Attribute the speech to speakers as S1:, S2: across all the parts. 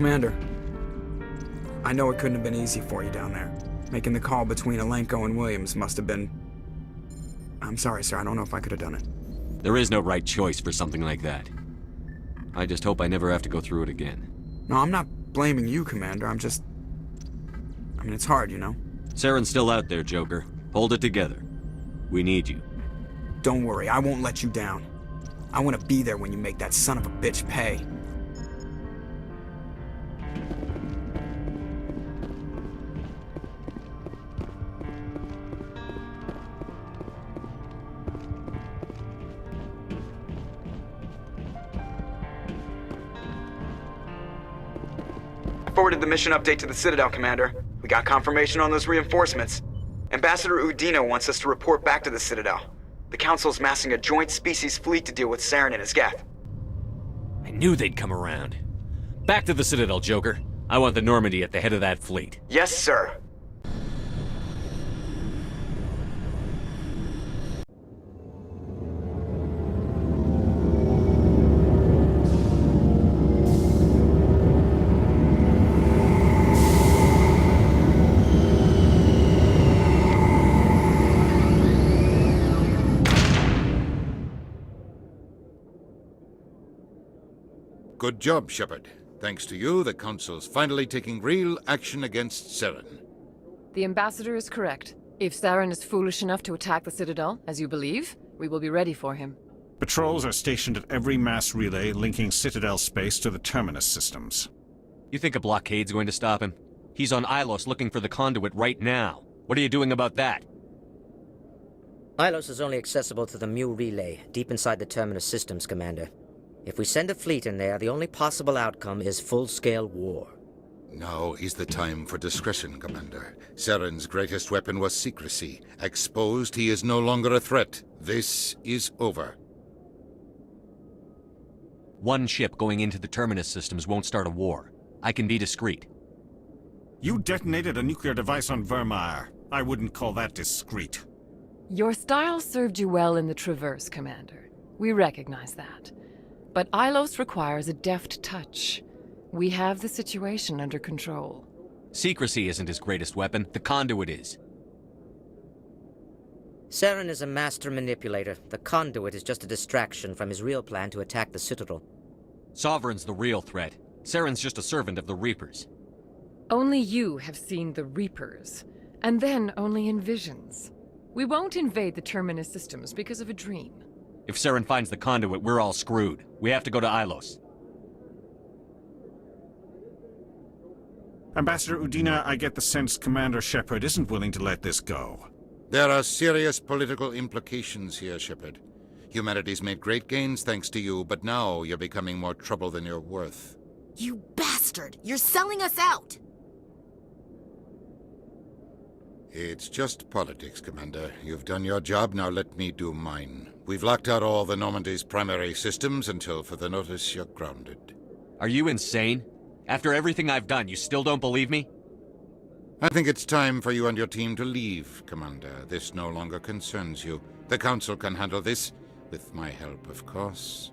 S1: Commander, I know it couldn't have been easy for you down there. Making the call between Alenko and Williams must have been... I'm sorry, sir. I don't know if I could have done it.
S2: There is no right choice for something like that. I just hope I never have to go through it again.
S1: No, I'm not blaming you, Commander. I mean, it's hard, you know?
S2: Saren's still out there, Joker. Hold it together. We need you.
S1: Don't worry, I won't let you down. I want to be there when you make that son of a bitch pay. Forwarded the mission update to the Citadel, Commander. We got confirmation on those reinforcements. Ambassador Udina wants us to report back to the Citadel. The Council's massing a joint species fleet to deal with Saren and his Geth.
S2: I knew they'd come around. Back to the Citadel, Joker. I want the Normandy at the head of that fleet.
S1: Yes, sir.
S3: Good job, Shepard. Thanks to you, the Council's finally taking real action against Saren.
S4: The Ambassador is correct. If Saren is foolish enough to attack the Citadel, as you believe, we will be ready for him.
S5: Patrols are stationed at every mass relay linking Citadel space to the Terminus systems.
S2: You think a blockade's going to stop him? He's on Ilos looking for the conduit right now. What are you doing about that?
S6: Ilos is only accessible to the Mu relay, deep inside the Terminus systems, Commander. If we send a fleet in there, the only possible outcome is full-scale war.
S3: Now is the time for discretion, Commander. Saren's greatest weapon was secrecy. Exposed, he is no longer a threat. This is over.
S2: One ship going into the Terminus systems won't start a war. I can be discreet.
S5: You detonated a nuclear device on Virmire. I wouldn't call that discreet.
S4: Your style served you well in the Traverse, Commander. We recognize that. But Ilos requires a deft touch. We have the situation under control.
S2: Secrecy isn't his greatest weapon. The conduit is.
S6: Saren is a master manipulator. The conduit is just a distraction from his real plan to attack the Citadel.
S2: Sovereign's the real threat. Saren's just a servant of the Reapers.
S4: Only you have seen the Reapers, and then only in visions. We won't invade the Terminus systems because of a dream.
S2: If Saren finds the conduit, we're all screwed. We have to go to Ilos.
S5: Ambassador Udina, I get the sense Commander Shepard isn't willing to let this go.
S3: There are serious political implications here, Shepard. Humanity's made great gains thanks to you, but now you're becoming more trouble than you're worth.
S7: You bastard! You're selling us out!
S3: It's just politics, Commander. You've done your job, now let me do mine. We've locked out all the Normandy's primary systems until further notice you're grounded.
S2: Are you insane? After everything I've done, you still don't believe me?
S3: I think it's time for you and your team to leave, Commander. This no longer concerns you. The Council can handle this, with my help, of course.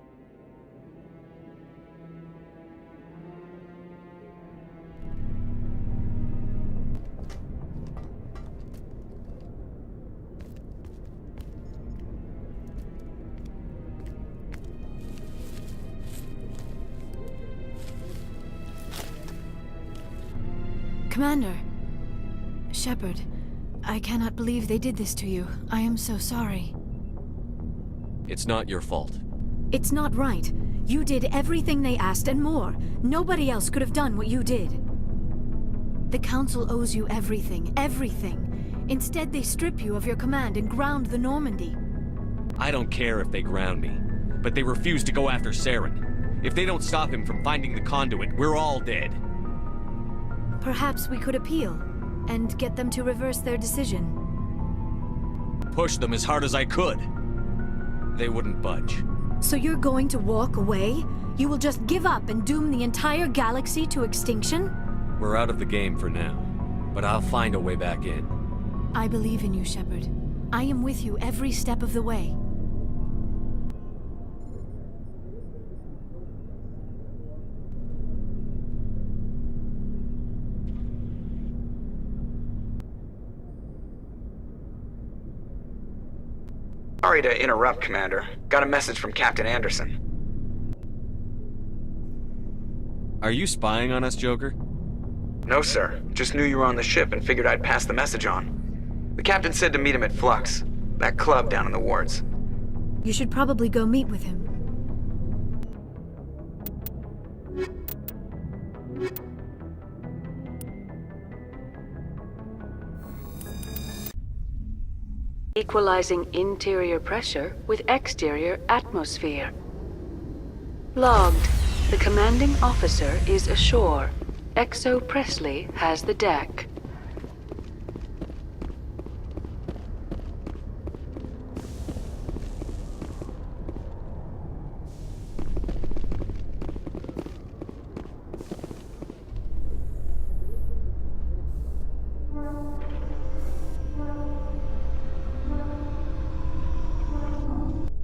S8: Commander. Shepard, I cannot believe they did this to you. I am so sorry.
S2: It's not your fault.
S8: It's not right. You did everything they asked and more. Nobody else could have done what you did. The Council owes you everything, everything. Instead, they strip you of your command and ground the Normandy.
S2: I don't care if they ground me, but they refuse to go after Saren. If they don't stop him from finding the conduit, we're all dead.
S8: Perhaps we could appeal, and get them to reverse their decision.
S2: Push them as hard as I could. They wouldn't budge.
S8: So you're going to walk away? You will just give up and doom the entire galaxy to extinction?
S2: We're out of the game for now, but I'll find a way back in.
S8: I believe in you, Shepard. I am with you every step of the way.
S1: Sorry to interrupt, Commander. Got a message from Captain Anderson.
S2: Are you spying on us, Joker?
S1: No, sir. Just knew you were on the ship and figured I'd pass the message on. The captain said to meet him at Flux, that club down in the wards.
S8: You should probably go meet with him.
S9: Equalizing interior pressure with exterior atmosphere. Logged. The commanding officer is ashore. Exo Presley has the deck.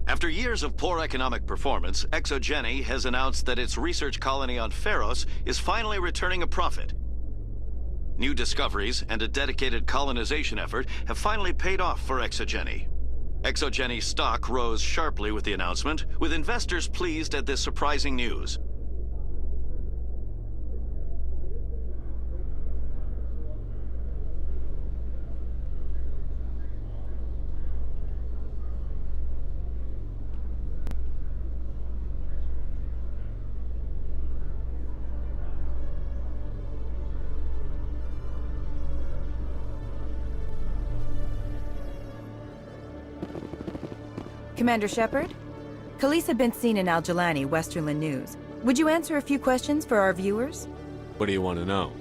S10: After years of poor economic performance, ExoGeni has announced that its research colony on Feros is finally returning a profit. New discoveries and a dedicated colonization effort have finally paid off for ExoGeni. ExoGeni's stock rose sharply with the announcement, with investors pleased at this surprising news.
S11: Commander Shepard? Khalees had been seen in Al Jalani, Westerland News. Would you answer a few questions for our viewers?
S2: What do you want to know?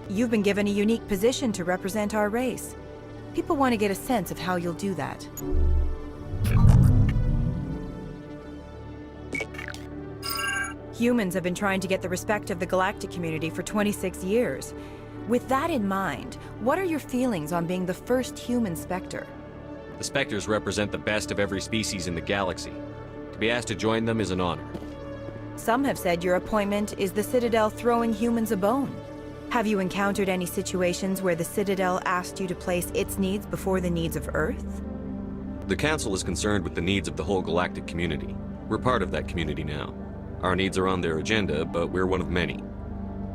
S11: You've been given a unique position to represent our race. People want to get a sense of how you'll do that. Humans have been trying to get the respect of the galactic community for 26 years. With that in mind, what are your feelings on being the first human Spectre?
S2: The Spectres represent the best of every species in the galaxy. To be asked to join them is an honor.
S11: Some have said your appointment is the Citadel throwing humans a bone. Have you encountered any situations where the Citadel asked you to place its needs before the needs of Earth?
S2: The Council is concerned with the needs of the whole galactic community. We're part of that community now. Our needs are on their agenda, but we're one of many.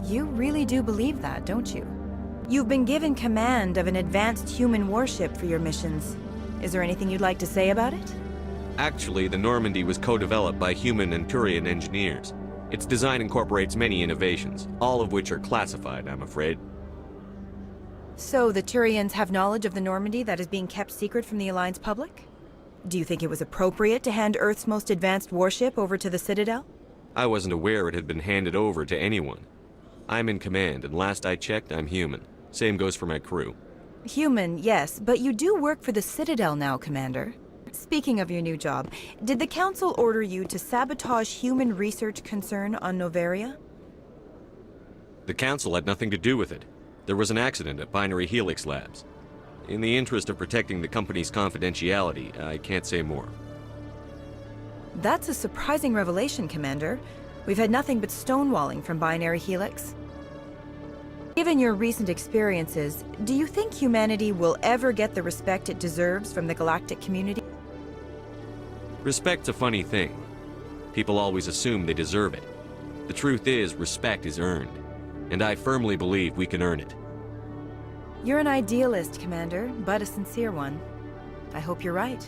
S11: You really do believe that, don't you? You've been given command of an advanced human warship for your missions. Is there anything you'd like to say about it?
S2: Actually, the Normandy was co-developed by human and Turian engineers. Its design incorporates many innovations, all of which are classified, I'm afraid.
S11: So the Turians have knowledge of the Normandy that is being kept secret from the Alliance public? Do you think it was appropriate to hand Earth's most advanced warship over to the Citadel?
S2: I wasn't aware it had been handed over to anyone. I'm in command, and last I checked, I'm human. Same goes for my crew.
S11: Human, yes, but you do work for the Citadel now, Commander. Speaking of your new job, did the Council order you to sabotage human research concern on Noveria?
S2: The Council had nothing to do with it. There was an accident at Binary Helix Labs. In the interest of protecting the company's confidentiality, I can't say more.
S11: That's a surprising revelation, Commander. We've had nothing but stonewalling from Binary Helix. Given your recent experiences, do you think humanity will ever get the respect it deserves from the galactic community?
S2: Respect's a funny thing. People always assume they deserve it. The truth is, respect is earned. And I firmly believe we can earn it.
S11: You're an idealist, Commander, but a sincere one. I hope you're right.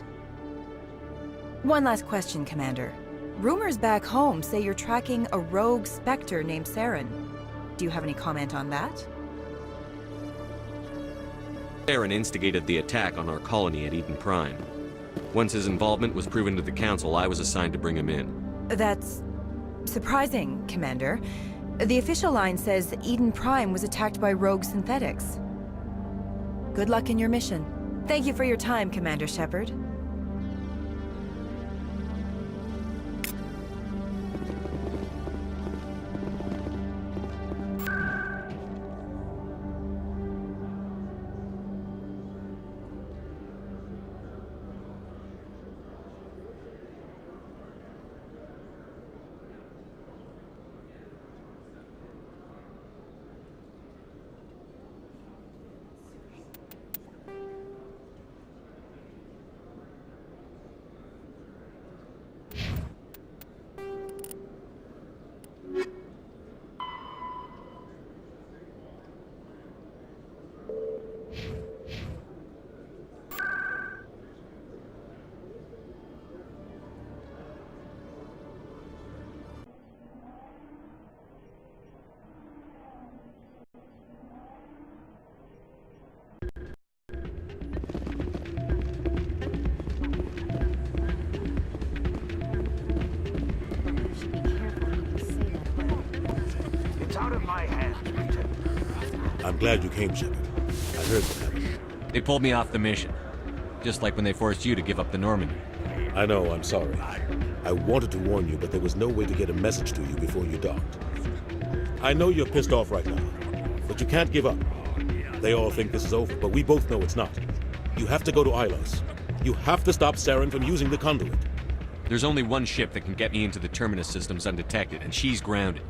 S11: One last question, Commander. Rumors back home say you're tracking a rogue Spectre named Saren. Do you have any comment on that?
S2: Saren instigated the attack on our colony at Eden Prime. Once his involvement was proven to the Council, I was assigned to bring him in.
S11: That's surprising, Commander. The official line says Eden Prime was attacked by rogue synthetics. Good luck in your mission. Thank you for your time, Commander Shepard.
S12: out of my hands, Lieutenant.
S13: I'm glad you came, Shepard. I heard what happened.
S2: They pulled me off the mission. Just like when they forced you to give up the Normandy.
S13: I know, I'm sorry. I wanted to warn you, but there was no way to get a message to you before you docked. I know you're pissed off right now, but you can't give up. They all think this is over, but we both know it's not. You have to go to Ilos. You have to stop Saren from using the conduit.
S2: There's only one ship that can get me into the Terminus systems undetected, and she's grounded.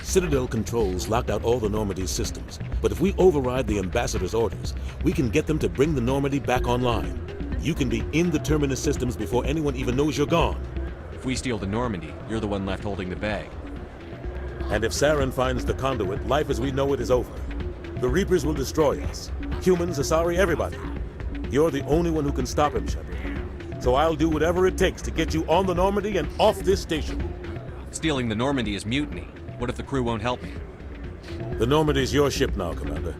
S13: Citadel controls locked out all the Normandy's systems, but if we override the Ambassador's orders, we can get them to bring the Normandy back online. You can be in the Terminus systems before anyone even knows you're gone.
S2: If we steal the Normandy, you're the one left holding the bag.
S13: And if Saren finds the conduit, life as we know it is over. The Reapers will destroy us. Humans, Asari, everybody. You're the only one who can stop him, Shepard. So I'll do whatever it takes to get you on the Normandy and off this station.
S2: Stealing the Normandy is mutiny. What if the crew won't help me?
S13: The Normandy's your ship now, Commander.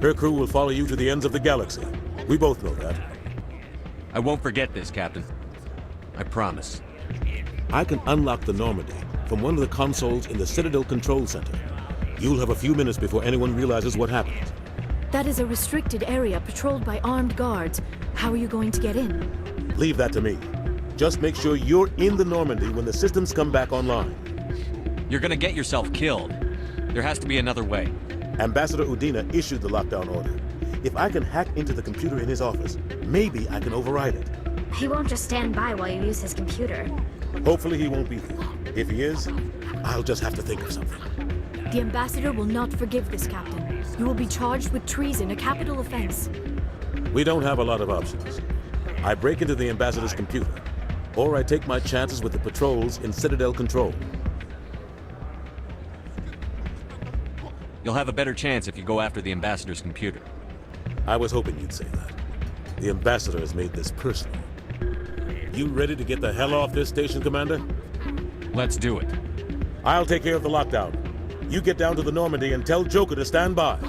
S13: Her crew will follow you to the ends of the galaxy. We both know that.
S2: I won't forget this, Captain. I promise.
S13: I can unlock the Normandy from one of the consoles in the Citadel Control Center. You'll have a few minutes before anyone realizes what happened.
S8: That is a restricted area patrolled by armed guards. How are you going to get in?
S13: Leave that to me. Just make sure you're in the Normandy when the systems come back online.
S2: You're gonna get yourself killed. There has to be another way.
S13: Ambassador Udina issued the lockdown order. If I can hack into the computer in his office, maybe I can override it.
S14: He won't just stand by while you use his computer.
S13: Hopefully he won't be there. If he is, I'll just have to think of something.
S8: The Ambassador will not forgive this, Captain. You will be charged with treason, a capital offense.
S13: We don't have a lot of options. I break into the Ambassador's computer, or I take my chances with the patrols in Citadel Control.
S2: You'll have a better chance if you go after the Ambassador's computer.
S13: I was hoping you'd say that. The Ambassador has made this personal. You ready to get the hell off this station, Commander?
S2: Let's do it.
S13: I'll take care of the lockdown. You get down to the Normandy and tell Joker to stand by.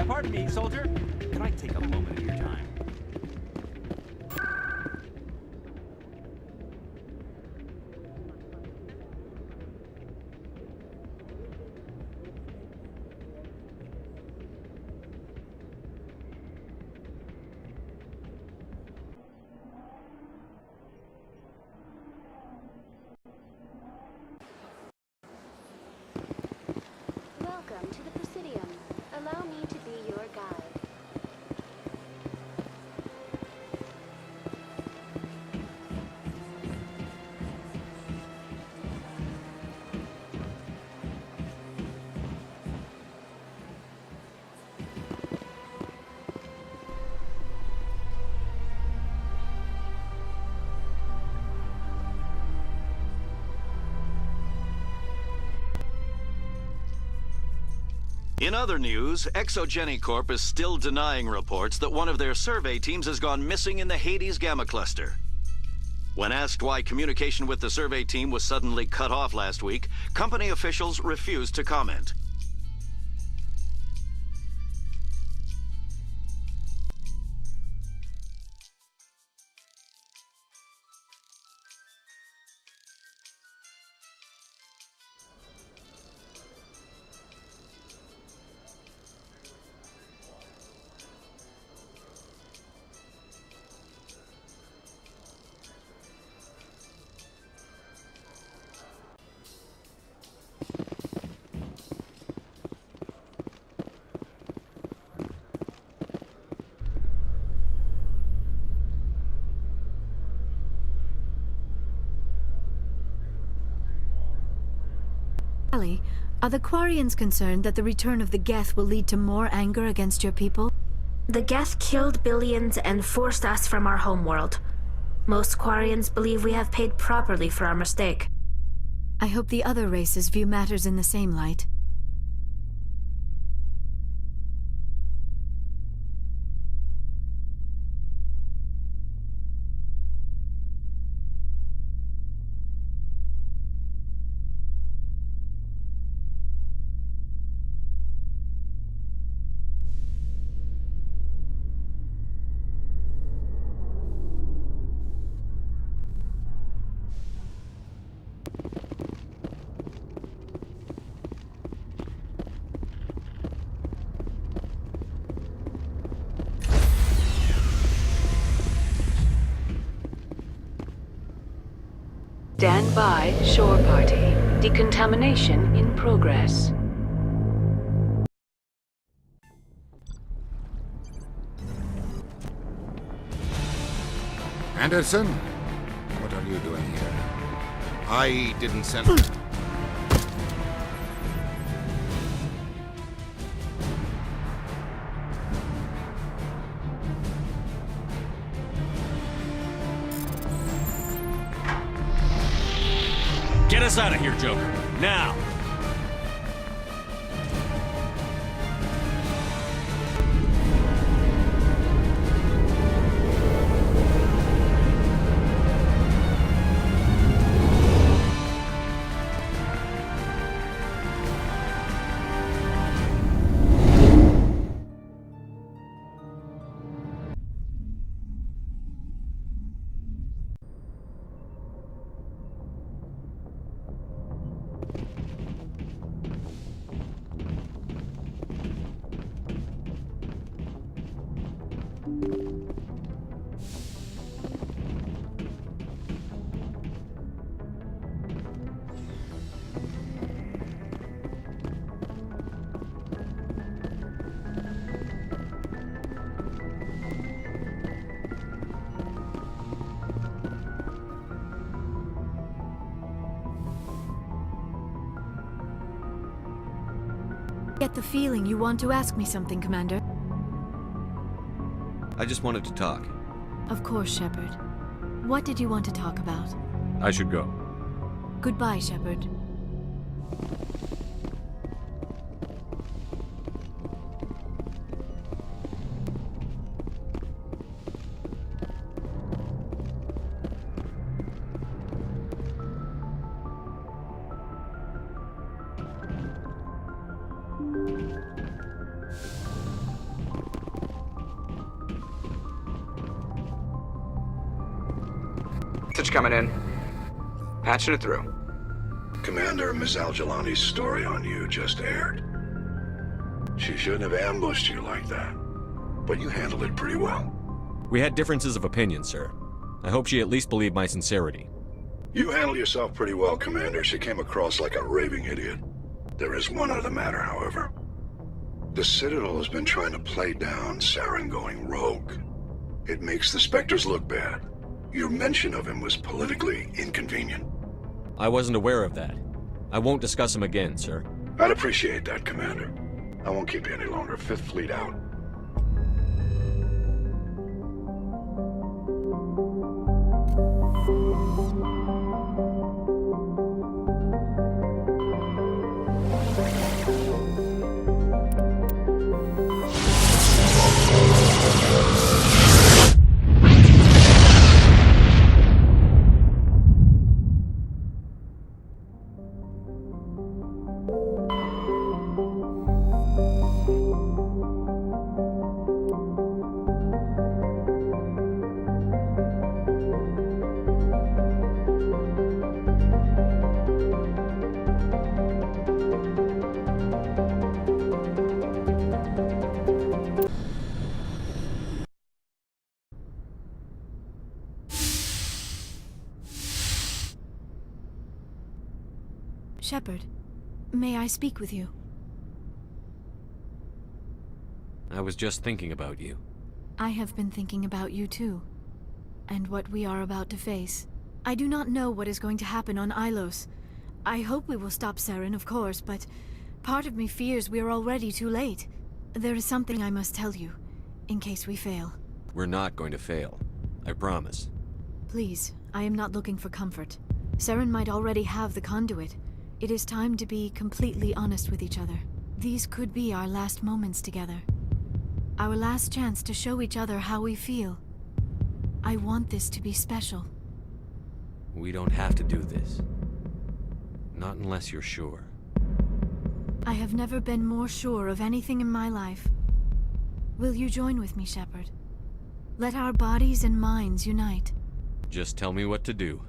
S12: Pardon me, soldier. Can I take a moment of your time?
S14: Welcome to the Presidium. Allow me to be your guide.
S10: In other news, Exogeny Corp is still denying reports that one of their survey teams has gone missing in the Hades Gamma Cluster. When asked why communication with the survey team was suddenly cut off last week, company officials refused to comment.
S8: Are the Quarians concerned that the return of the Geth will lead to more anger against your people?
S14: The Geth killed billions and forced us from our homeworld. Most Quarians believe we have paid properly for our mistake.
S8: I hope the other races view matters in the same light.
S9: By Shore Party. Decontamination in progress.
S3: Anderson? What are you doing here? I didn't send...
S2: Get us out of here, Joker. Now!
S8: Get the feeling you want to ask me something, Commander.
S2: I just wanted to talk.
S8: Of course, Shepard. What did you want to talk about?
S2: I should go.
S8: Goodbye, Shepard.
S1: Message coming in. Patching it through.
S15: Commander, Ms. Al-Jalani's story on you just aired. She shouldn't have ambushed you like that, but you handled it pretty well.
S2: We had differences of opinion, sir. I hope she at least believed my sincerity.
S15: You handled yourself pretty well, Commander. She came across like a raving idiot. There is one other matter, however. The Citadel has been trying to play down Saren going rogue. It makes the Spectres look bad. Your mention of him was politically inconvenient.
S2: I wasn't aware of that. I won't discuss him again, sir.
S15: I'd appreciate that, Commander. I won't keep you any longer. Fifth Fleet out.
S8: Shepard, may I speak with you?
S2: I was just thinking about you.
S8: I have been thinking about you too, and what we are about to face. I do not know what is going to happen on Ilos. I hope we will stop Saren, of course, but part of me fears we are already too late. There is something I must tell you, in case we fail.
S2: We're not going to fail. I promise.
S8: Please, I am not looking for comfort. Saren might already have the conduit. It is time to be completely honest with each other. These could be our last moments together. Our last chance to show each other how we feel. I want this to be special.
S2: We don't have to do this. Not unless you're sure.
S8: I have never been more sure of anything in my life. Will you join with me, Shepard? Let our bodies and minds unite.
S2: Just tell me what to do.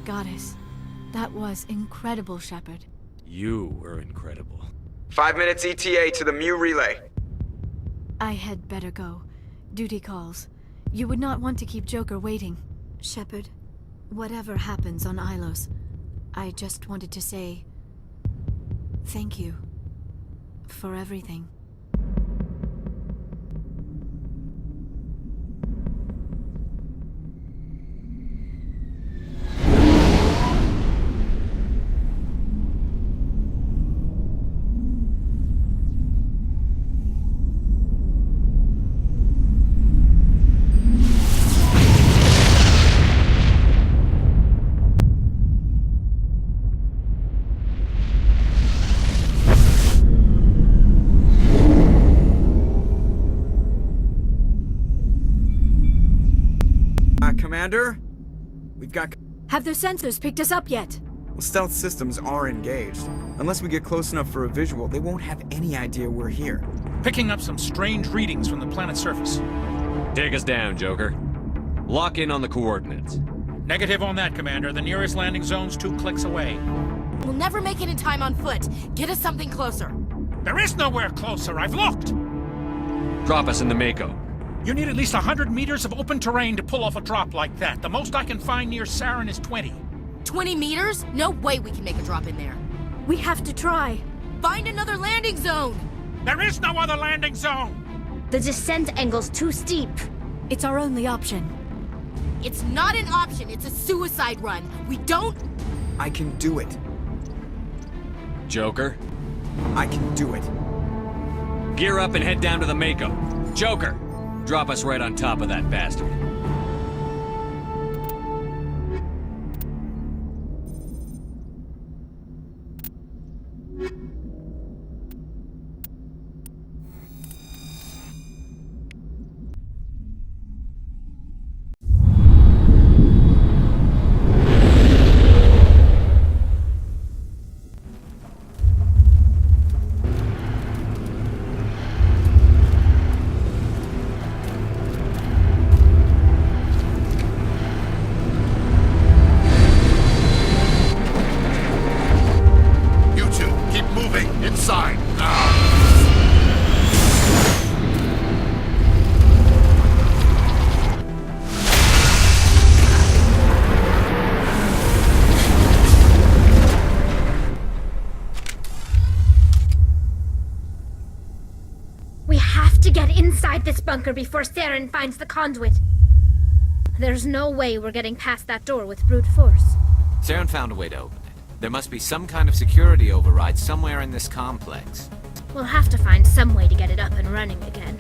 S8: goddess. That was incredible, Shepard.
S2: You were incredible.
S1: 5 minutes ETA to the Mu relay.
S8: I had better go. Duty calls. You would not want to keep Joker waiting. Shepard, whatever happens on Ilos, I just wanted to say thank you for everything.
S1: Commander? We've got...
S8: Have their sensors picked us up yet?
S1: Well, stealth systems are engaged. Unless we get close enough for a visual, they won't have any idea we're here.
S12: Picking up some strange readings from the planet's surface.
S2: Take us down, Joker. Lock in on the coordinates.
S12: Negative on that, Commander. The nearest landing zone's 2 clicks away.
S7: We'll never make it in time on foot. Get us something closer.
S12: There is nowhere closer. I've looked.
S2: Drop us in the Mako.
S12: You need at least 100 meters of open terrain to pull off a drop like that. The most I can find near Saren is 20.
S7: 20 meters? No way we can make a drop in there.
S8: We have to try.
S7: Find another landing zone!
S12: There is no other landing zone!
S14: The descent angle's too steep.
S8: It's our only option.
S7: It's not an option, it's a suicide run. We don't...
S1: I can do it.
S2: Joker?
S1: I can do it.
S2: Gear up and head down to the Mako. Joker! Drop us right on top of that bastard.
S14: This bunker before Saren finds the conduit. There's no way we're getting past that door with brute force.
S16: Saren found a way to open it. There must be some kind of security override somewhere in this complex.
S14: We'll have to find some way to get it up and running again.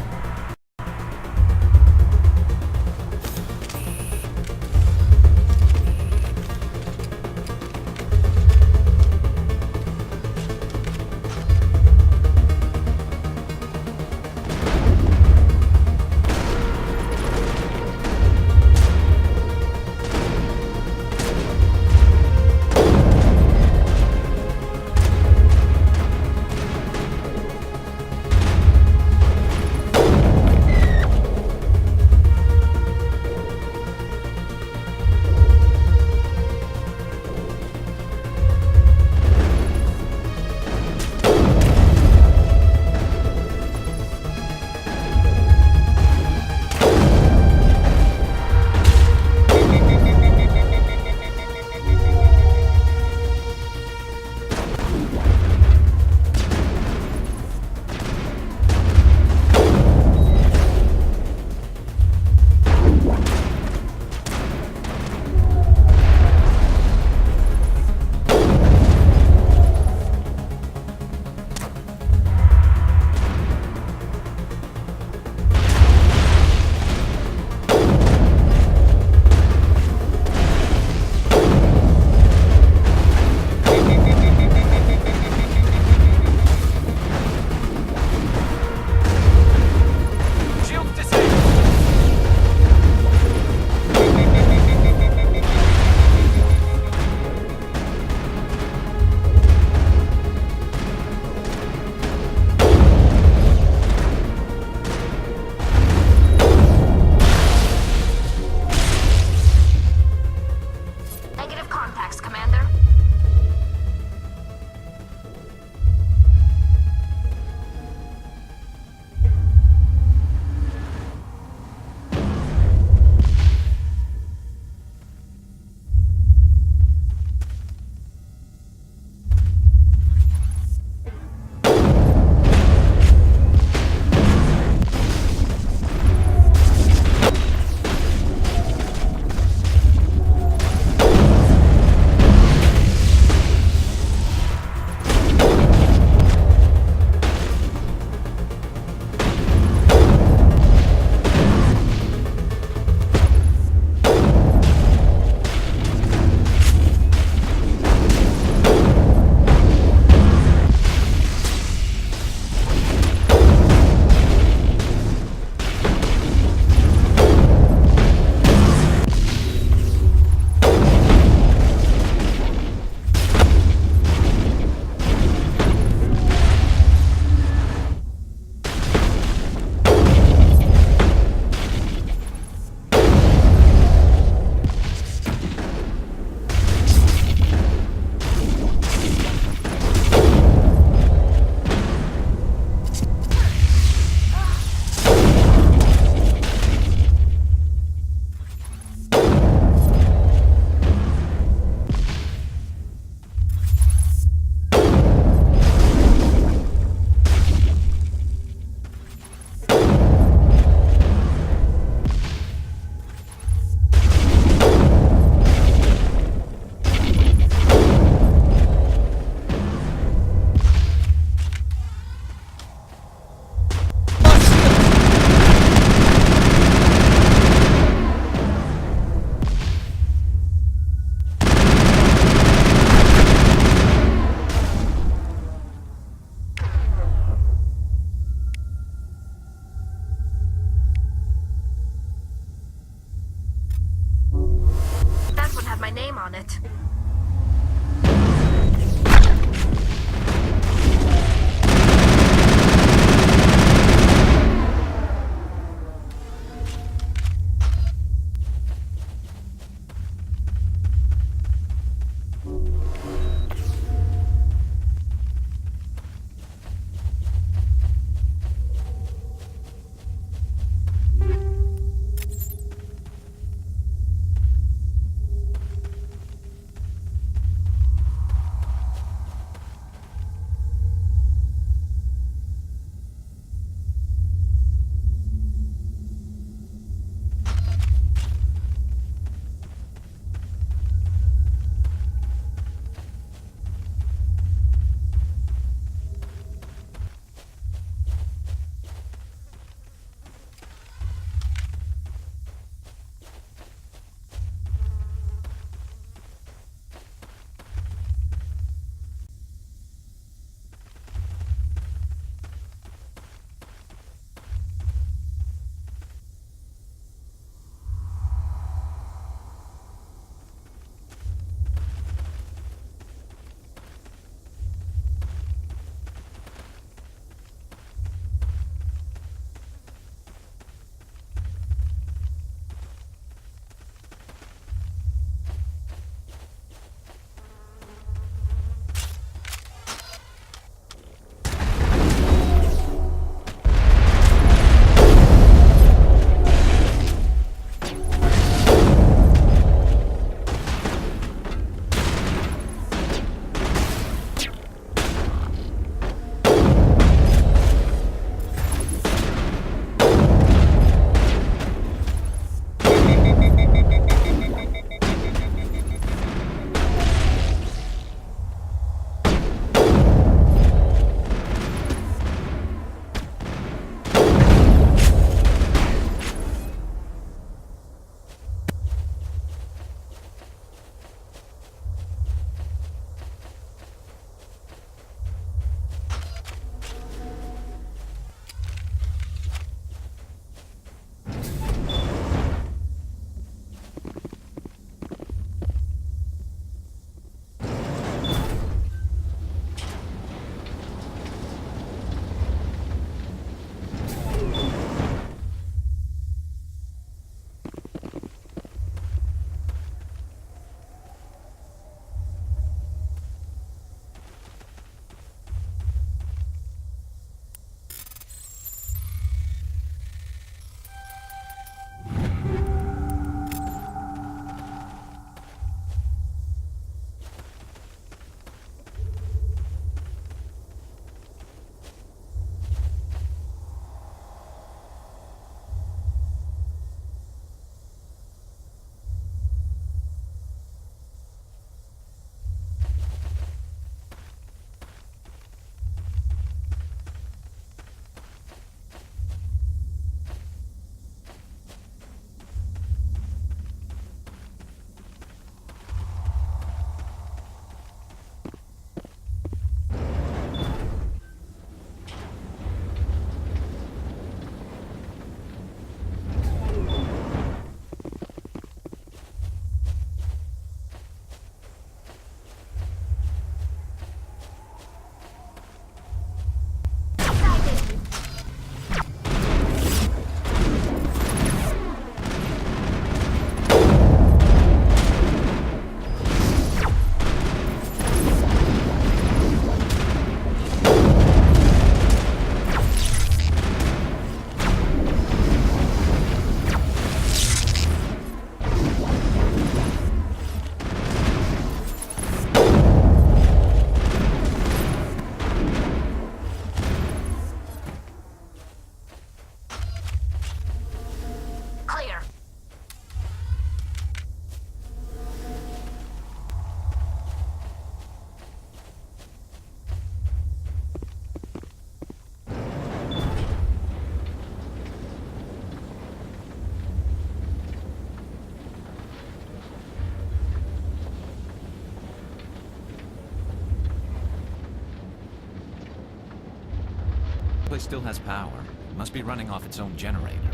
S16: place still has power. It must be running off its own generator.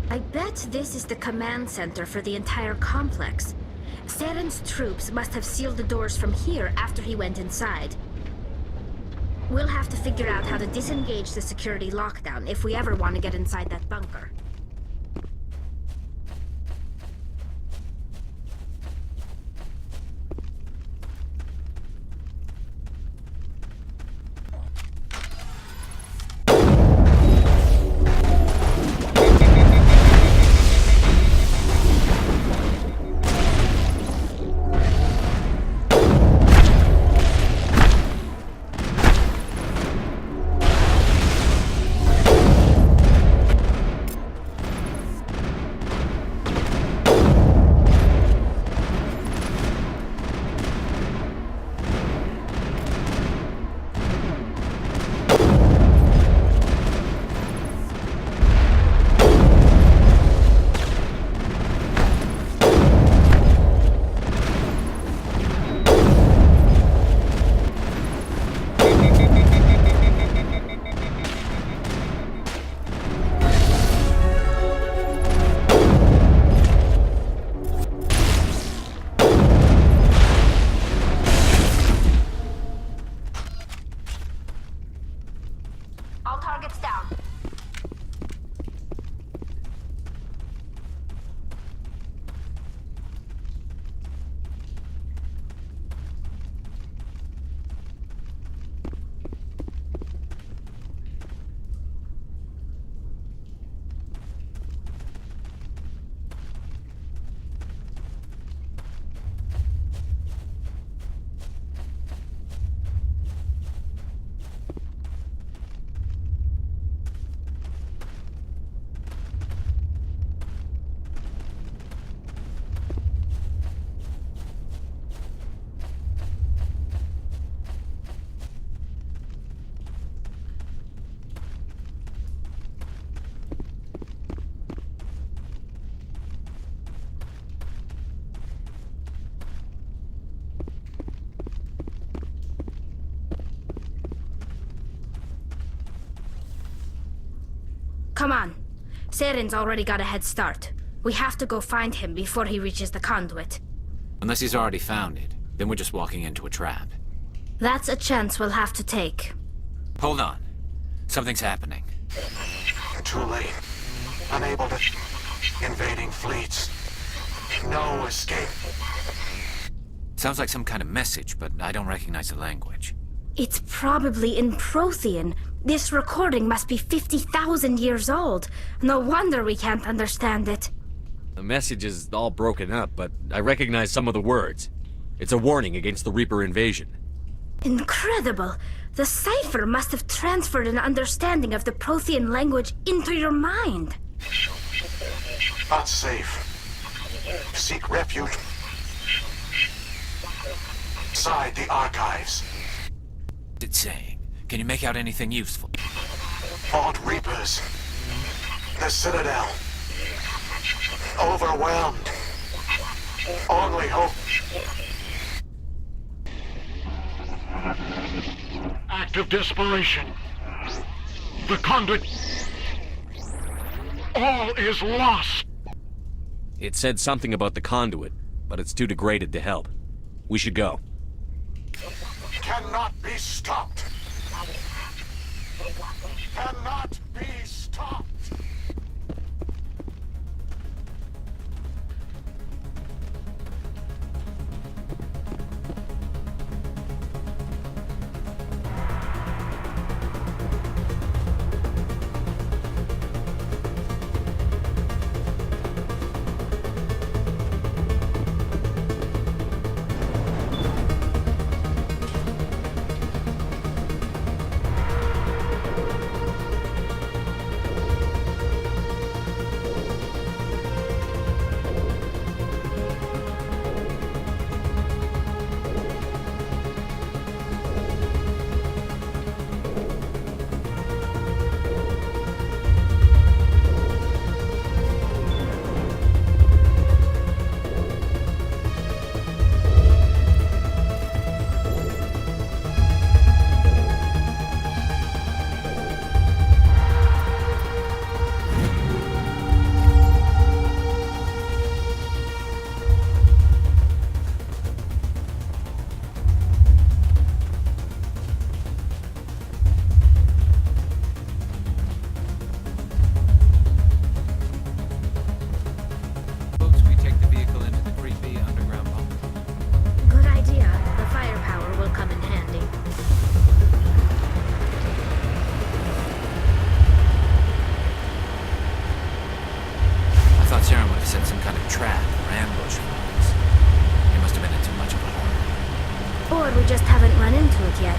S14: I bet this is the command center for the entire complex. Saren's troops must have sealed the doors from here after he went inside. We'll have to figure out how to disengage the security lockdown if we ever want to get inside that bunker. All targets down. Come on. Saren's already got a head start. We have to go find him before he reaches the conduit.
S16: Unless he's already found it, then we're just walking into a trap.
S14: That's a chance we'll have to take.
S16: Hold on. Something's happening.
S17: Too late. Unable to... Invading fleets. No escape.
S16: Sounds like some kind of message, but I don't recognize the language.
S14: It's probably in Prothean. This recording must be 50,000 years old. No wonder we can't understand it.
S2: The message is all broken up, but I recognize some of the words. It's a warning against the Reaper invasion.
S14: Incredible! The cipher must have transferred an understanding of the Prothean language into your mind.
S17: Not safe. Seek refuge inside the archives.
S16: What's it saying? Can you make out anything useful?
S17: Fought Reapers. The Citadel. Overwhelmed. Only hope. Act of desperation. The conduit. All is lost.
S2: It said something about the conduit, but it's too degraded to help. We should go.
S17: Cannot be stopped. Cannot be stopped.
S14: run into it yet.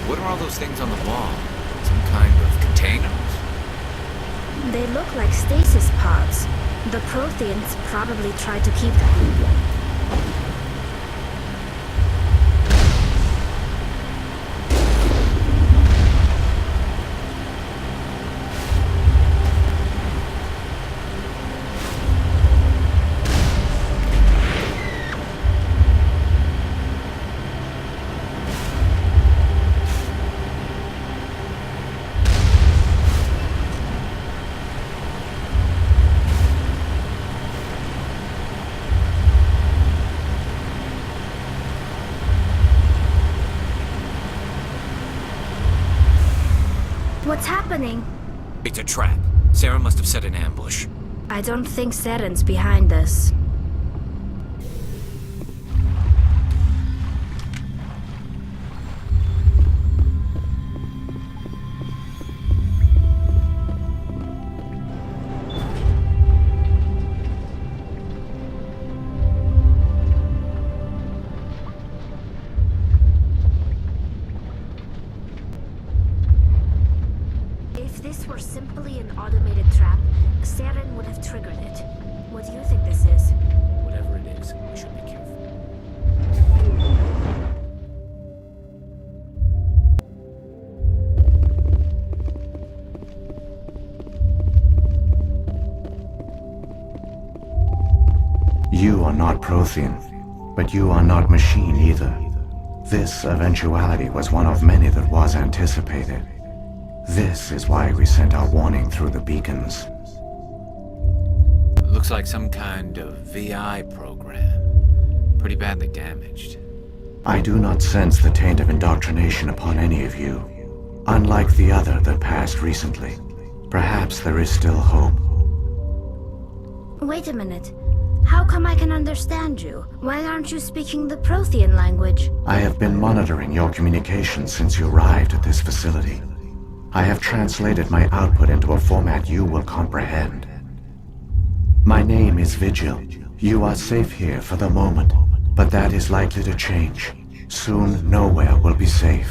S16: What are all those things on the wall? Some kind of containers?
S14: They look like stasis pods. The Protheans probably tried to keep them. What's happening?
S16: It's a trap. Sarah must have set an ambush.
S14: I don't think Saren's behind this. If this were simply an automated trap, Saren would have triggered it. What do you think this is?
S16: Whatever it is, we should be careful.
S18: You are not Prothean, but you are not machine either. This eventuality was one of many that was anticipated. This is why we sent our warning through the beacons.
S16: Looks like some kind of VI program. Pretty badly damaged.
S18: I do not sense the taint of indoctrination upon any of you. Unlike the other that passed recently. Perhaps there is still hope.
S14: Wait a minute. How come I can understand you? Why aren't you speaking the Prothean language?
S18: I have been monitoring your communications since you arrived at this facility. I have translated my output into a format you will comprehend. My name is Vigil. You are safe here for the moment, but that is likely to change. Soon, nowhere will be safe.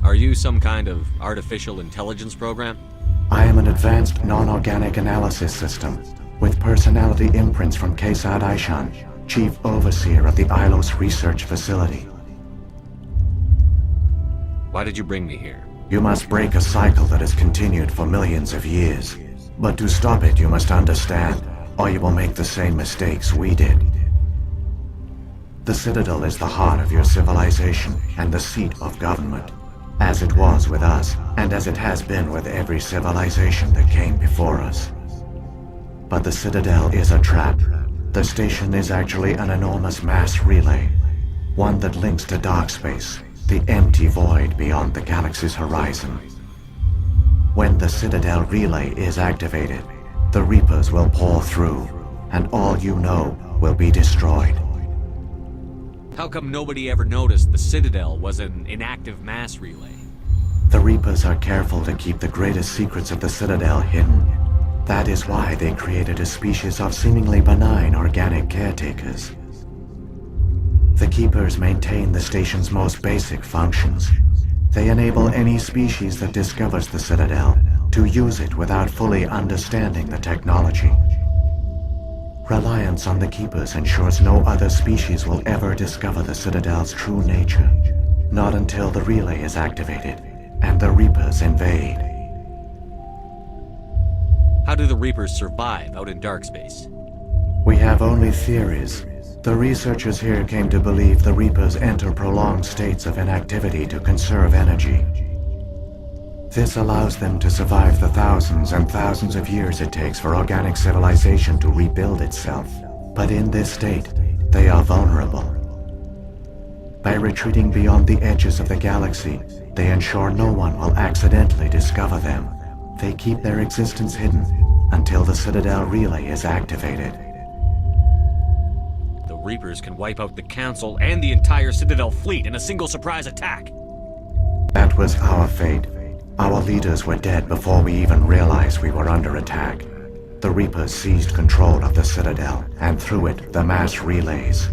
S2: Are you some kind of artificial intelligence program?
S18: I am an advanced non-organic analysis system, with personality imprints from Kesad Aishan, Chief Overseer of the Ilos Research Facility.
S2: Why did you bring me here?
S18: You must break a cycle that has continued for millions of years. But to stop it, you must understand, or you will make the same mistakes we did. The Citadel is the heart of your civilization and the seat of government, as it was with us, and as it has been with every civilization that came before us. But the Citadel is a trap. The station is actually an enormous mass relay, one that links to dark space, the empty void beyond the galaxy's horizon. When the Citadel relay is activated, the Reapers will pour through, and all you know will be destroyed.
S2: How come nobody ever noticed the Citadel was an inactive mass relay?
S18: The Reapers are careful to keep the greatest secrets of the Citadel hidden. That is why they created a species of seemingly benign organic caretakers. The Keepers maintain the station's most basic functions. They enable any species that discovers the Citadel to use it without fully understanding the technology. Reliance on the Keepers ensures no other species will ever discover the Citadel's true nature. Not until the relay is activated and the Reapers invade.
S2: How do the Reapers survive out in dark space?
S18: We have only theories. The researchers here came to believe the Reapers enter prolonged states of inactivity to conserve energy. This allows them to survive the thousands and thousands of years it takes for organic civilization to rebuild itself. But in this state, they are vulnerable. By retreating beyond the edges of the galaxy, they ensure no one will accidentally discover them. They keep their existence hidden, until the Citadel relay is activated.
S2: The Reapers can wipe out the Council and the entire Citadel fleet in a single surprise attack.
S18: That was our fate. Our leaders were dead before we even realized we were under attack. The Reapers seized control of the Citadel, and through it, the mass relays.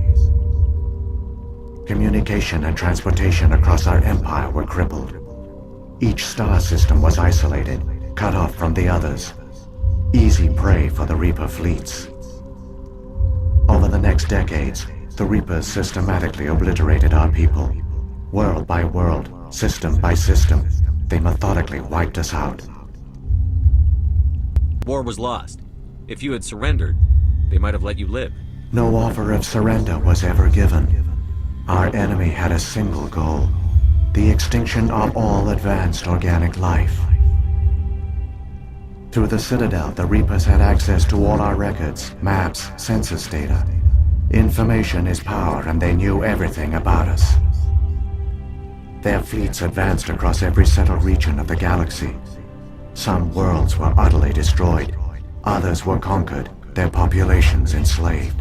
S18: Communication and transportation across our empire were crippled. Each star system was isolated, cut off from the others. Easy prey for the Reaper fleets. Over the next decades, the Reapers systematically obliterated our people. World by world, system by system, they methodically wiped us out.
S2: War was lost. If you had surrendered, they might have let you live.
S18: No offer of surrender was ever given. Our enemy had a single goal: the extinction of all advanced organic life. Through the Citadel, the Reapers had access to all our records, maps, census data. Information is power, and they knew everything about us. Their fleets advanced across every settled region of the galaxy. Some worlds were utterly destroyed. Others were conquered, their populations enslaved.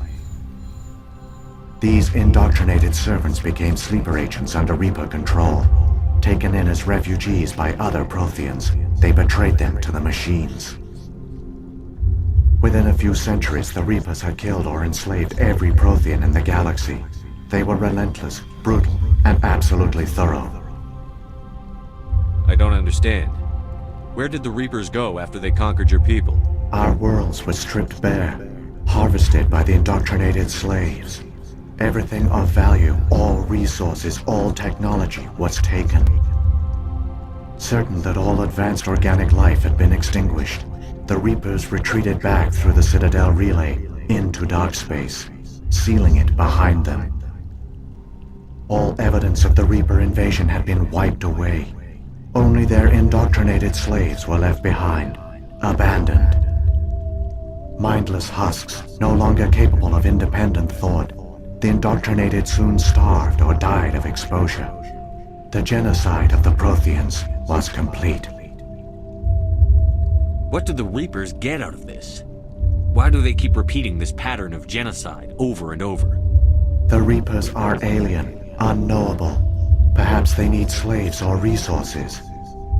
S18: These indoctrinated servants became sleeper agents under Reaper control. Taken in as refugees by other Protheans, they betrayed them to the machines. Within a few centuries, the Reapers had killed or enslaved every Prothean in the galaxy. They were relentless, brutal, and absolutely thorough.
S2: I don't understand. Where did the Reapers go after they conquered your people?
S18: Our worlds were stripped bare, harvested by the indoctrinated slaves. Everything of value, all resources, all technology was taken. Certain that all advanced organic life had been extinguished, the Reapers retreated back through the Citadel relay into dark space, sealing it behind them. All evidence of the Reaper invasion had been wiped away. Only their indoctrinated slaves were left behind, abandoned. Mindless husks, no longer capable of independent thought, the indoctrinated soon starved or died of exposure. The genocide of the Protheans was complete.
S2: What did the Reapers get out of this? Why do they keep repeating this pattern of genocide over and over?
S18: The Reapers are alien, unknowable. Perhaps they need slaves or resources.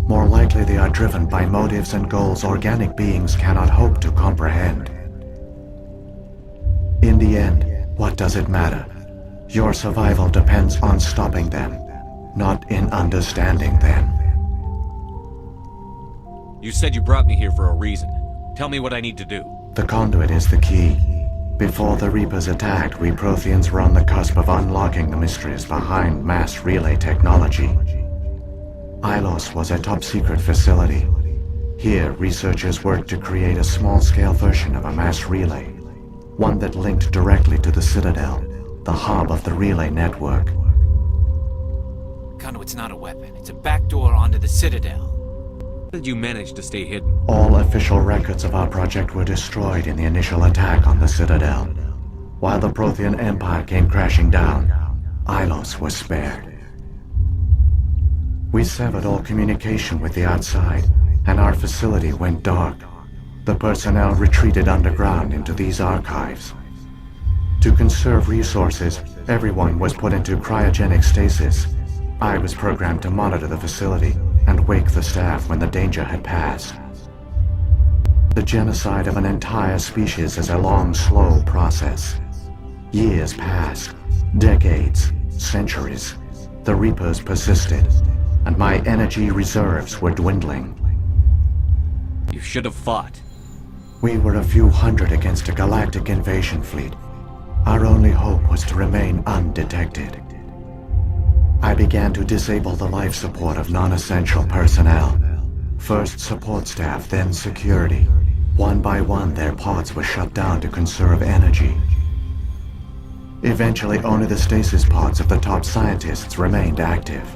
S18: More likely they are driven by motives and goals organic beings cannot hope to comprehend. In the end, what does it matter? Your survival depends on stopping them, not in understanding them.
S2: You said you brought me here for a reason. Tell me what I need to do.
S18: The conduit is the key. Before the Reapers attacked, we Protheans were on the cusp of unlocking the mysteries behind mass relay technology. Ilos was a top-secret facility. Here, researchers worked to create a small-scale version of a mass relay, one that linked directly to the Citadel, the hub of the relay network.
S16: Conduit's not a weapon. It's a backdoor onto the Citadel.
S2: How did you manage to stay hidden?
S18: All official records of our project were destroyed in the initial attack on the Citadel. While the Prothean Empire came crashing down, Ilos was spared. We severed all communication with the outside, and our facility went dark. The personnel retreated underground into these archives. To conserve resources, everyone was put into cryogenic stasis. I was programmed to monitor the facility and wake the staff when the danger had passed. The genocide of an entire species is a long, slow process. Years passed, decades, centuries. The Reapers persisted, and my energy reserves were dwindling.
S2: You should have fought.
S18: We were a few hundred against a galactic invasion fleet. Our only hope was to remain undetected. I began to disable the life support of non-essential personnel. First support staff, then security. One by one, their pods were shut down to conserve energy. Eventually, only the stasis pods of the top scientists remained active.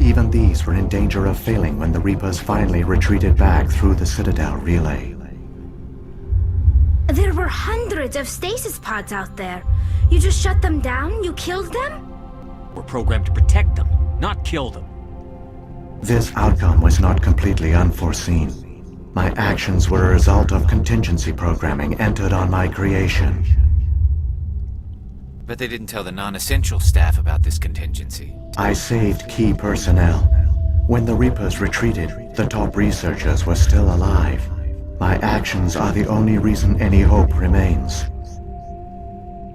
S18: Even these were in danger of failing when the Reapers finally retreated back through the Citadel relay.
S14: There were hundreds of stasis pods out there. You just shut them down? You killed them?
S2: We're programmed to protect them, not kill them.
S18: This outcome was not completely unforeseen. My actions were a result of contingency programming entered on my creation.
S16: But they didn't tell the non-essential staff about this contingency.
S18: I saved key personnel. When the Reapers retreated, the top researchers were still alive. My actions are the only reason any hope remains.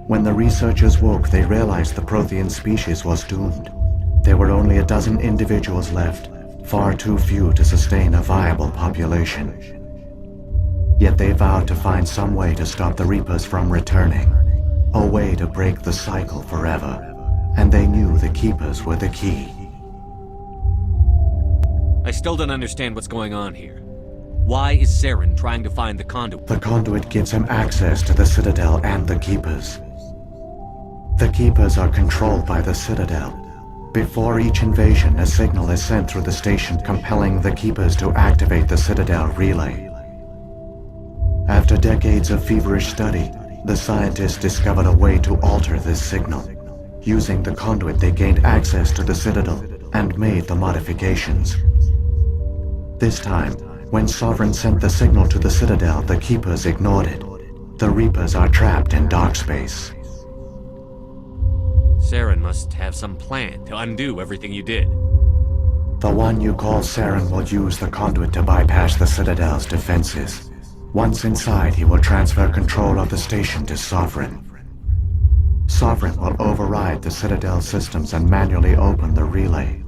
S18: When the researchers woke, they realized the Prothean species was doomed. There were only a dozen individuals left, far too few to sustain a viable population. Yet they vowed to find some way to stop the Reapers from returning, a way to break the cycle forever, and they knew the Keepers were the key.
S2: I still don't understand what's going on here. Why is Saren trying to find the conduit?
S18: The conduit gives him access to the Citadel and the Keepers. The Keepers are controlled by the Citadel. Before each invasion, a signal is sent through the station compelling the Keepers to activate the Citadel relay. After decades of feverish study, the scientists discovered a way to alter this signal. Using the conduit, they gained access to the Citadel and made the modifications. This time, when Sovereign sent the signal to the Citadel, the Keepers ignored it. The Reapers are trapped in dark space.
S2: Saren must have some plan to undo everything you did.
S18: The one you call Saren will use the conduit to bypass the Citadel's defenses. Once inside, he will transfer control of the station to Sovereign. Sovereign will override the Citadel systems and manually open the relay,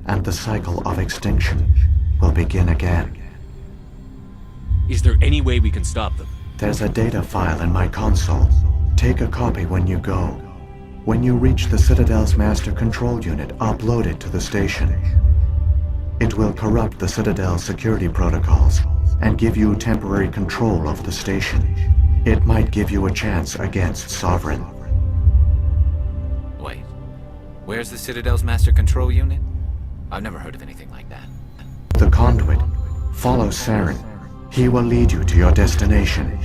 S18: and the cycle of extinction will begin again.
S2: Is there any way we can stop them?
S18: There's a data file in my console. Take a copy when you go. When you reach the Citadel's master control unit, upload it to the station. It will corrupt the Citadel's security protocols and give you temporary control of the station. It might give you a chance against Sovereign.
S16: Wait, where's the Citadel's master control unit? I've never heard of anything like that.
S18: The conduit. Follow Saren. He will lead you to your destination.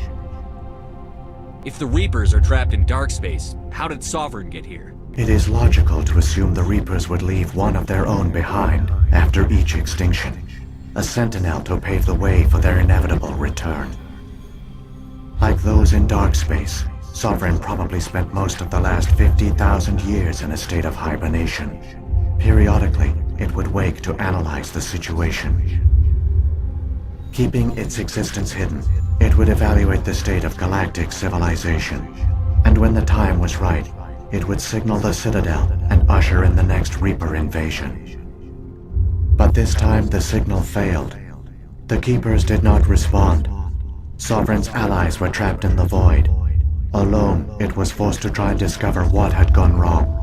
S2: If the Reapers are trapped in dark space, how did Sovereign get here?
S18: It is logical to assume the Reapers would leave one of their own behind after each extinction. A sentinel to pave the way for their inevitable return. Like those in dark space, Sovereign probably spent most of the last 50,000 years in a state of hibernation. Periodically, it would wake to analyze the situation. Keeping its existence hidden, it would evaluate the state of galactic civilization. And when the time was right, it would signal the Citadel and usher in the next Reaper invasion. But this time the signal failed. The Keepers did not respond. Sovereign's allies were trapped in the void. Alone, it was forced to try and discover what had gone wrong.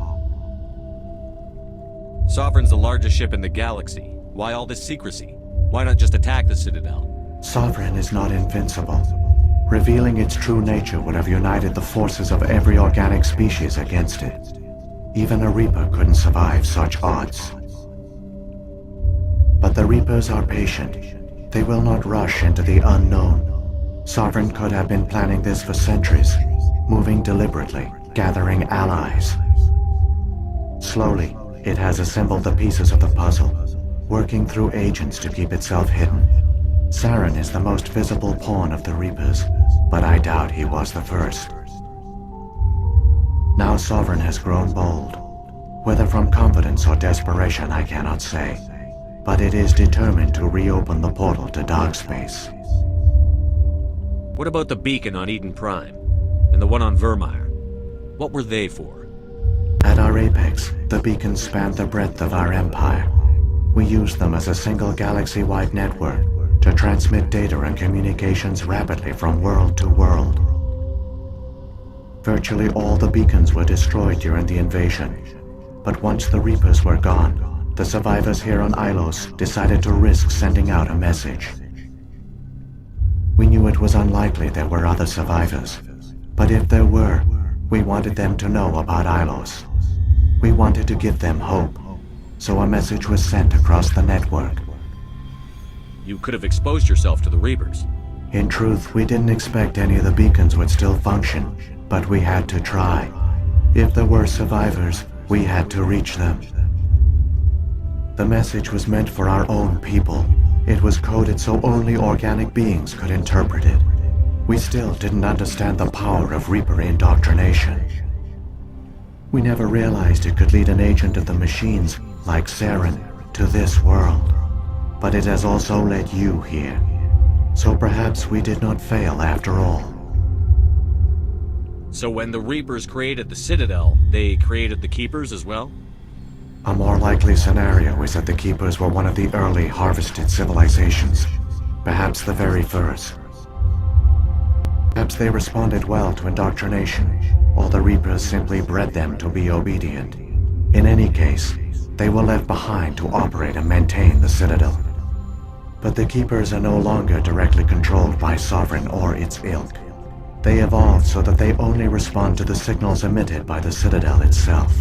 S2: Sovereign's the largest ship in the galaxy. Why all this secrecy? Why not just attack the Citadel?
S18: Sovereign is not invincible. Revealing its true nature would have united the forces of every organic species against it. Even a Reaper couldn't survive such odds. But the Reapers are patient. They will not rush into the unknown. Sovereign could have been planning this for centuries, moving deliberately, gathering allies. Slowly, it has assembled the pieces of the puzzle, working through agents to keep itself hidden. Saren is the most visible pawn of the Reapers, but I doubt he was the first. Now Sovereign has grown bold. Whether from confidence or desperation, I cannot say. But it is determined to reopen the portal to dark space.
S2: What about the beacon on Eden Prime? And the one on Vermeer? What were they for?
S18: At our apex, the beacons spanned the breadth of our empire. We used them as a single galaxy-wide network to transmit data and communications rapidly from world to world. Virtually all the beacons were destroyed during the invasion, but once the Reapers were gone, the survivors here on Ilos decided to risk sending out a message. We knew it was unlikely there were other survivors, but if there were, we wanted them to know about Ilos. We wanted to give them hope, so a message was sent across the network.
S2: You could have exposed yourself to the Reapers.
S18: In truth, we didn't expect any of the beacons would still function, but we had to try. If there were survivors, we had to reach them. The message was meant for our own people, It was coded so only organic beings could interpret it. We still didn't understand the power of Reaper indoctrination. We never realized it could lead an agent of the machines, like Saren, to this world. But it has also led you here. So perhaps we did not fail after all.
S2: So when the Reapers created the Citadel, they created the Keepers as well?
S18: A more likely scenario is that the Keepers were one of the early harvested civilizations. Perhaps the very first. Perhaps they responded well to indoctrination, or the Reapers simply bred them to be obedient. In any case, they were left behind to operate and maintain the Citadel. But the Keepers are no longer directly controlled by Sovereign or its ilk. They evolved so that they only respond to the signals emitted by the Citadel itself.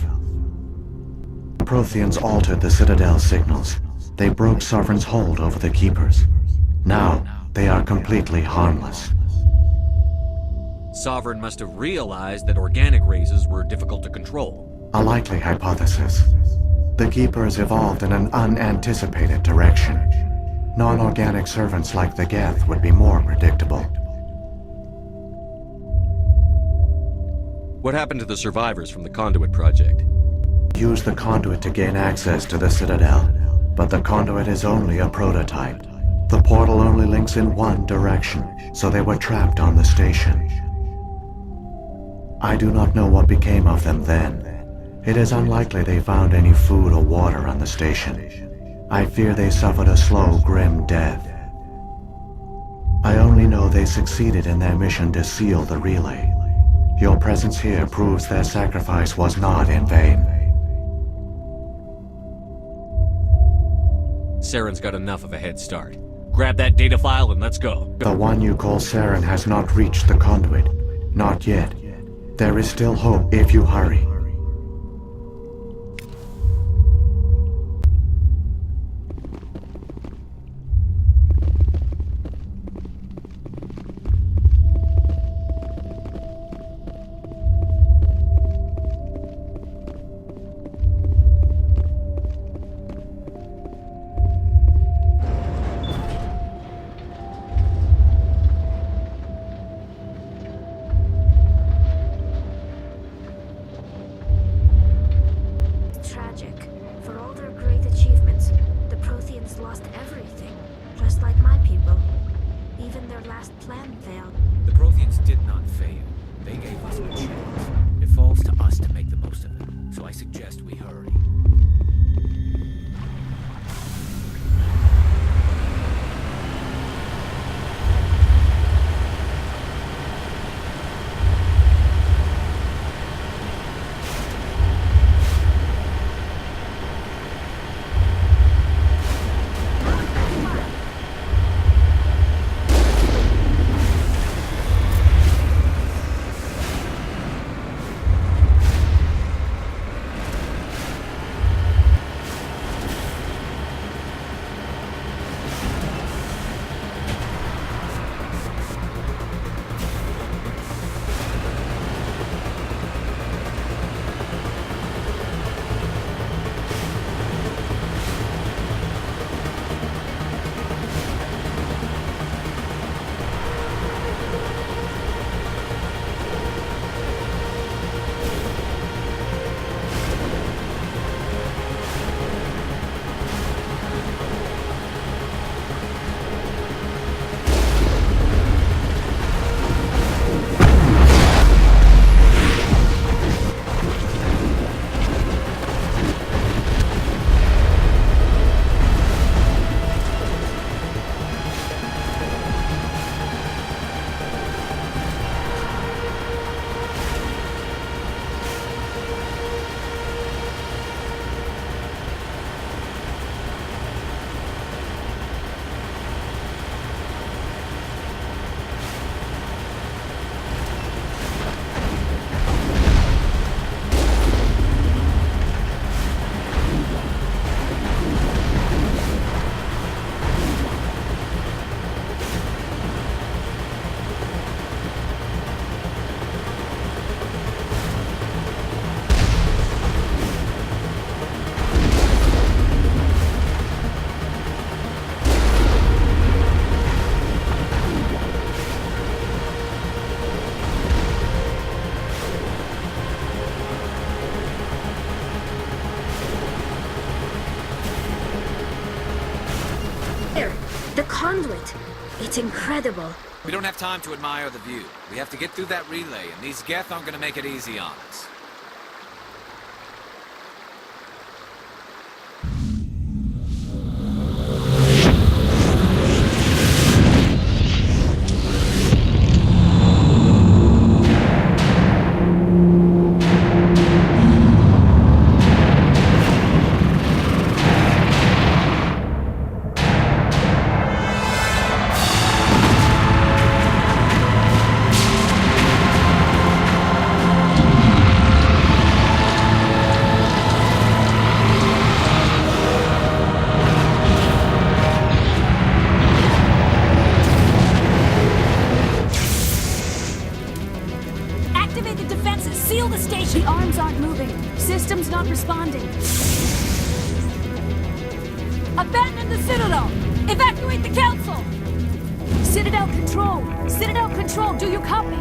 S18: The Protheans altered the Citadel's signals. They broke Sovereign's hold over the Keepers. Now, they are completely harmless.
S2: Sovereign must have realized that organic races were difficult to control.
S18: A likely hypothesis. The Keepers evolved in an unanticipated direction. Non-organic servants like the Geth would be more predictable.
S2: What happened to the survivors from the Conduit project?
S18: Use the Conduit to gain access to the Citadel, but the Conduit is only a prototype. The portal only links in one direction, so they were trapped on the station. I do not know what became of them then. It is unlikely they found any food or water on the station. I fear they suffered a slow, grim death. I only know they succeeded in their mission to seal the relay. Your presence here proves their sacrifice was not in vain.
S2: Saren's got enough of a head start. Grab that data file and let's go.
S18: The one you call Saren has not reached the Conduit. Not yet. There is still hope if you hurry.
S16: The Protheans did not fail. They gave us a chance. It falls to us to make the most of it. So I suggest we hurry.
S14: conduit. It's incredible.
S16: We don't have time to admire the view. We have to get through that relay, and these Geth aren't gonna make it easy on us.
S8: Activate the defenses! Seal the station! The arms aren't moving. Systems not responding. Abandon the Citadel! Evacuate the Council! Citadel Control! Citadel Control, do you copy?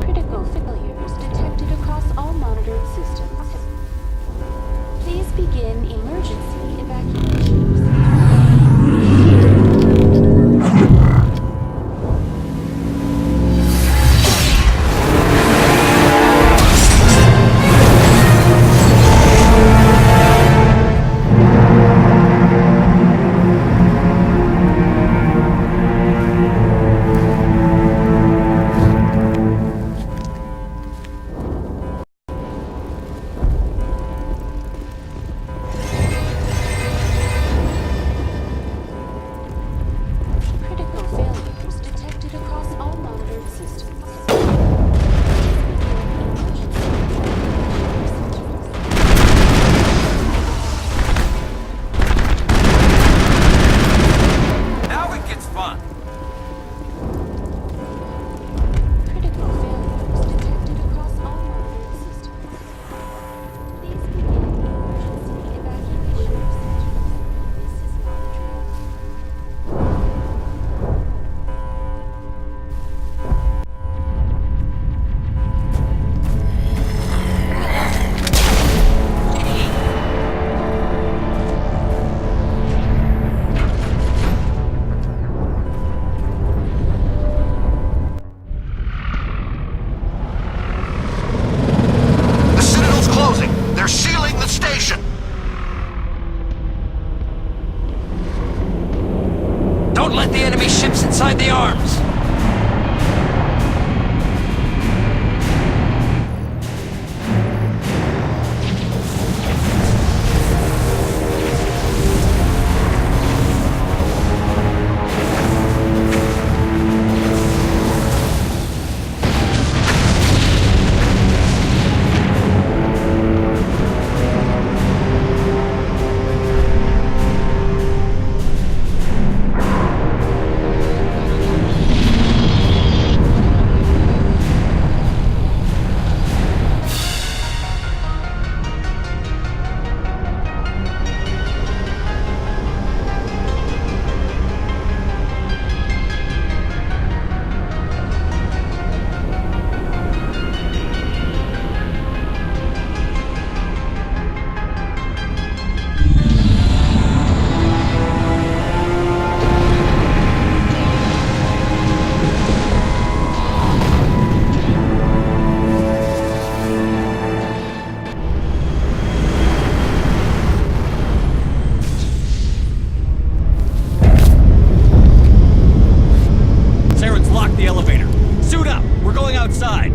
S9: Critical failures detected across all monitored systems. Please begin emergency evacuation. Critical failures detected across all monitored systems.
S16: Now it gets fun!
S9: Critical failures detected across all monitored systems. Please begin emergency evacuation. This is not a drill.
S17: The Citadel's closing! They're sealing the station!
S16: Don't let the enemy ships inside the arms!
S2: Saren's locked the elevator. Suit up! We're going outside!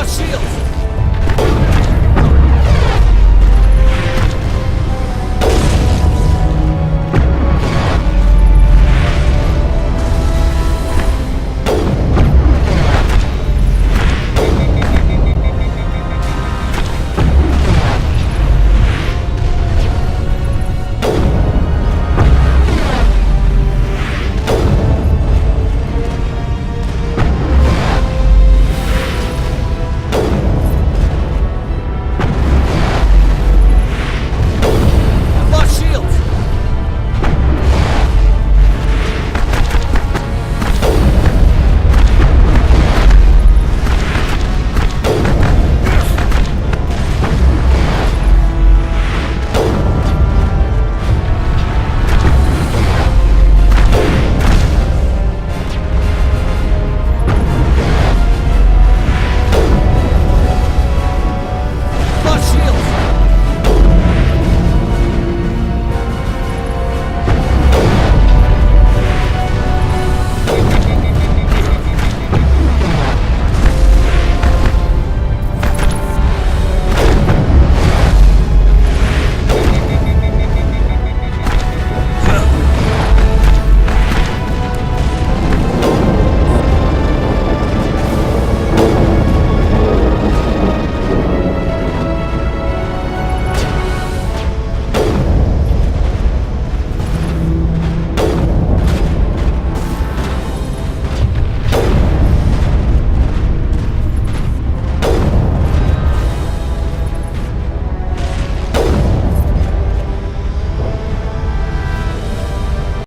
S16: our shields!